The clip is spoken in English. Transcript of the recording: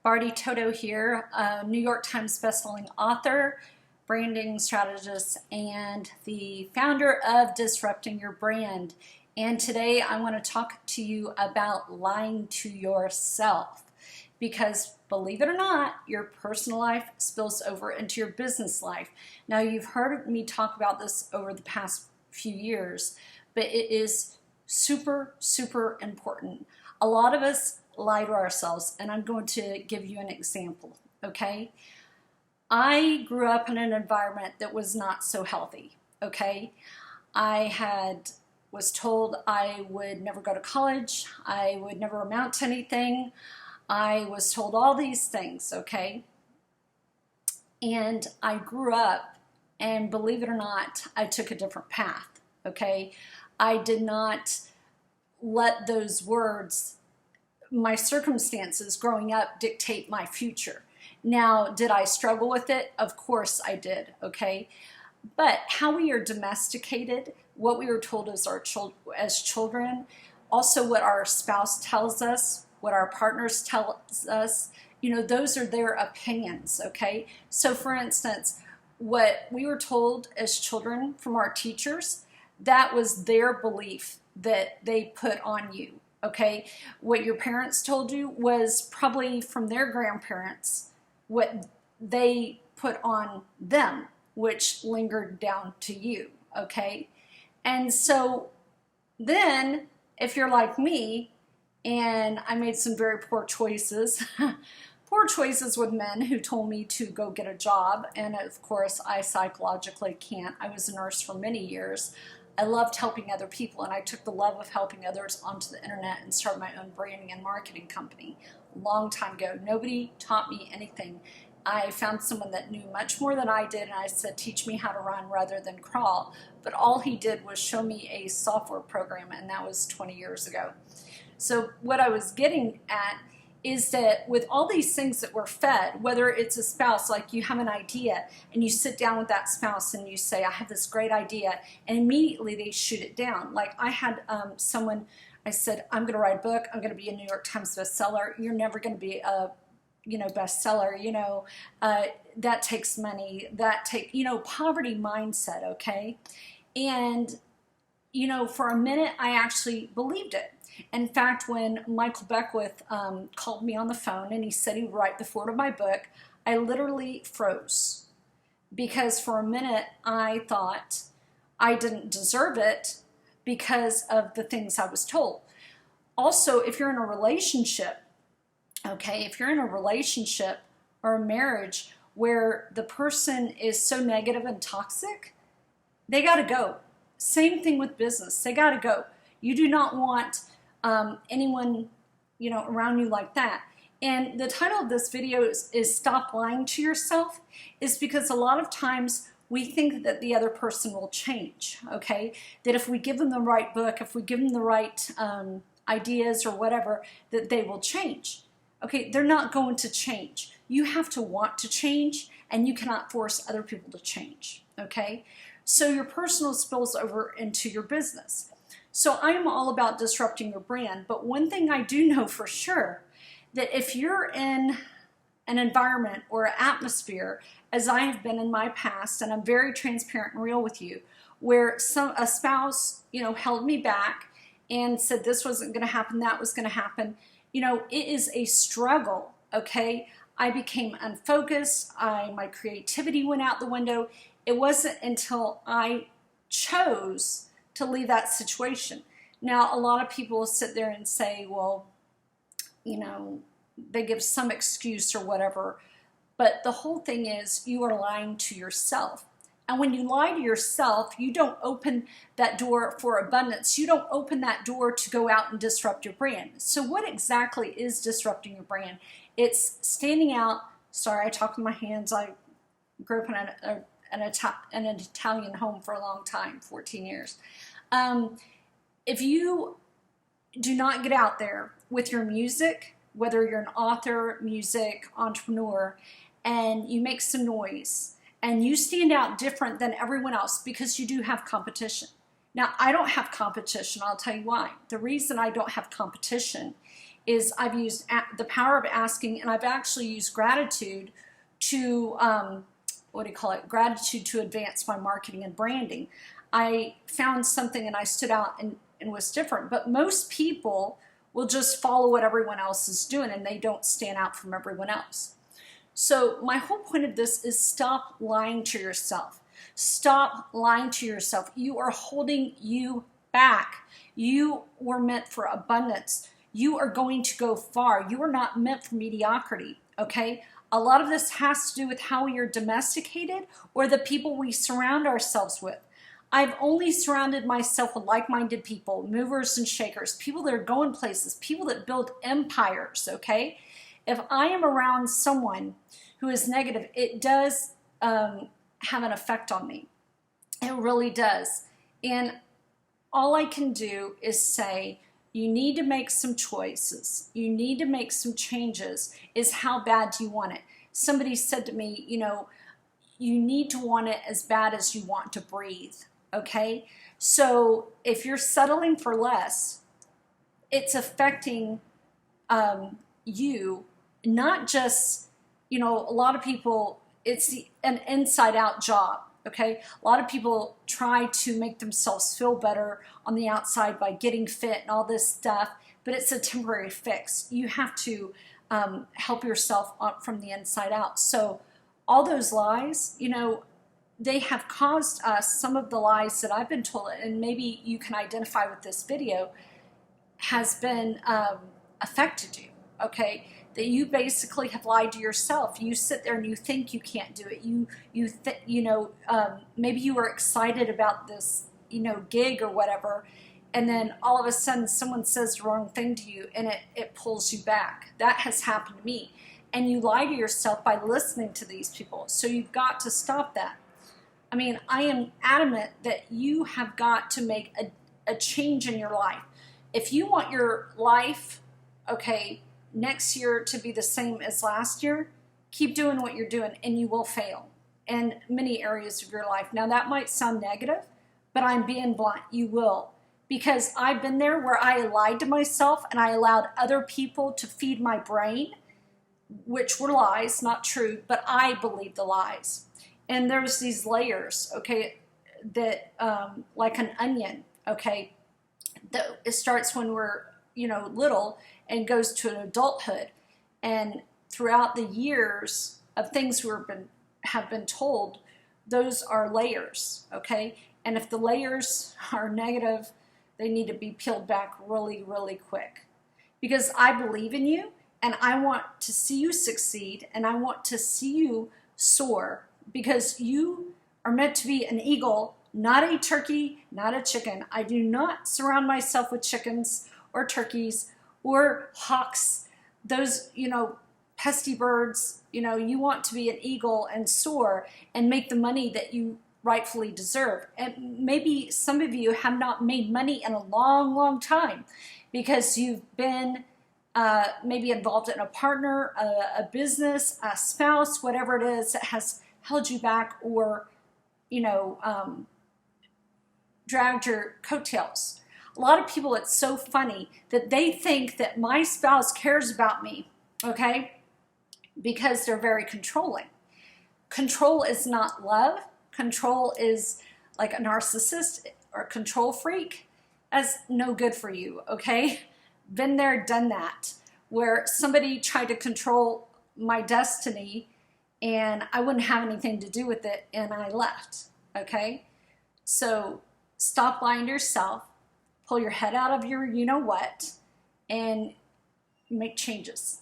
Bardi Toto here, a New York Times bestselling author, branding strategist, and the founder of Disrupting Your Brand. And today I want to talk to you about lying to yourself. Because believe it or not, your personal life spills over into your business life. Now, you've heard me talk about this over the past few years, but it is super, super important. A lot of us lie to ourselves, and I'm going to give you an example, okay? I grew up in an environment that was not so healthy, okay? Was told I would never go to college, I would never amount to anything. I was told all these things, okay? And I grew up, and believe it or not, I took a different path, okay? I did not let those words, my circumstances growing up, dictate my future. Now, did I struggle with it? Of course I did, okay? But how we are domesticated, what we were told as children, also what our spouse tells us, what our partners tell us, those are their opinions, okay? So for instance, what we were told as children from our teachers, that was their belief that they put on you, okay? What your parents told you was probably from their grandparents, what they put on them, which lingered down to you, okay? And so then, if you're like me, and I made some very poor choices, poor choices with men who told me to go get a job, and of course I psychologically can't. I was a nurse for many years. I loved helping other people, and I took the love of helping others onto the internet and started my own branding and marketing company a long time ago. Nobody taught me anything. I found someone that knew much more than I did, and I said, teach me how to run rather than crawl. But all he did was show me a software program, and that was 20 years ago. So what I was getting at is that with all these things that we're fed, whether it's a spouse, like you have an idea and you sit down with that spouse and you say, I have this great idea, and immediately they shoot it down. Like I had someone, I said, I'm going to write a book, I'm going to be a New York Times bestseller. You're never going to be a bestseller, that takes money, poverty mindset, okay? And, for a minute, I actually believed it. In fact, when Michael Beckwith called me on the phone and he said he would write the foreword of my book, I literally froze. Because for a minute, I thought I didn't deserve it because of the things I was told. Also, if you're in a relationship, okay, if you're in a relationship or a marriage where the person is so negative and toxic, they got to go. Same thing with business. They got to go. You do not want anyone, around you like that. And the title of this video is Stop Lying to Yourself, is because a lot of times we think that the other person will change, okay? That if we give them the right book, if we give them the right ideas or whatever, that they will change. Okay, they're not going to change. You have to want to change, and you cannot force other people to change, okay? So your personal spills over into your business. So I am all about disrupting your brand, but one thing I do know for sure, that if you're in an environment or an atmosphere, as I have been in my past, and I'm very transparent and real with you, where a spouse, held me back and said this wasn't going to happen, that was going to happen, it is a struggle, okay? I became unfocused. My creativity went out the window. It wasn't until I chose to leave that situation. Now, a lot of people will sit there and say, well, they give some excuse or whatever. But the whole thing is you are lying to yourself. And when you lie to yourself, you don't open that door for abundance. You don't open that door to go out and disrupt your brand. So what exactly is disrupting your brand? It's standing out. Sorry, I talk with my hands. I grew up in an Italian home for a long time, 14 years. If you do not get out there with your music, whether you're an author, music, entrepreneur, and you make some noise, and you stand out different than everyone else because you do have competition. Now, I don't have competition. I'll tell you why. The reason I don't have competition is I've used the power of asking, and I've actually used gratitude to, gratitude to advance my marketing and branding. I found something and I stood out and was different, but most people will just follow what everyone else is doing and they don't stand out from everyone else. So my whole point of this is stop lying to yourself. Stop lying to yourself. You are holding you back. You were meant for abundance. You are going to go far. You are not meant for mediocrity, okay? A lot of this has to do with how we are domesticated or the people we surround ourselves with. I've only surrounded myself with like-minded people, movers and shakers, people that are going places, people that build empires, okay? If I am around someone who is negative, it does have an effect on me. It really does. And all I can do is say, you need to make some choices. You need to make some changes. Is how bad do you want it? Somebody said to me, you know, you need to want it as bad as you want to breathe, okay? So if you're settling for less, it's affecting you, not just, you know, a lot of people, it's an inside out job, okay? A lot of people try to make themselves feel better on the outside by getting fit and all this stuff, but it's a temporary fix. You have to help yourself from the inside out. So all those lies, you know, they have caused us, some of the lies that I've been told, and maybe you can identify with this video, has been affected you, okay? That you basically have lied to yourself. You sit there and you think you can't do it. Maybe you were excited about this, you know, gig or whatever, and then all of a sudden someone says the wrong thing to you and it pulls you back. That has happened to me. And you lie to yourself by listening to these people. So you've got to stop that. I mean, I am adamant that you have got to make a change in your life. If you want your life, okay, next year to be the same as last year, keep doing what you're doing and you will fail in many areas of your life. Now that might sound negative, but I'm being blunt. You will. Because I've been there where I lied to myself and I allowed other people to feed my brain, which were lies, not true, but I believed the lies. And there's these layers, okay, that like an onion, okay, that it starts when we're, you know, little and goes to an adulthood. And throughout the years of things we have been told, those are layers, okay? And if the layers are negative, they need to be peeled back really, really quick. Because I believe in you and I want to see you succeed and I want to see you soar, because you are meant to be an eagle, not a turkey, not a chicken. I do not surround myself with chickens or turkeys or hawks, those, you know, pesky birds. You know, you want to be an eagle and soar and make the money that you rightfully deserve. And maybe some of you have not made money in a long, long time because you've been maybe involved in a partner, a business, a spouse, whatever it is that has held you back or, you know, dragged your coattails. A lot of people, it's so funny that they think that my spouse cares about me, okay, because they're very controlling. Control is not love. Control is like a narcissist or a control freak. That's no good for you, okay? Been there, done that, where somebody tried to control my destiny and I wouldn't have anything to do with it and I left, okay? So stop lying to yourself, pull your head out of your you-know-what, and make changes.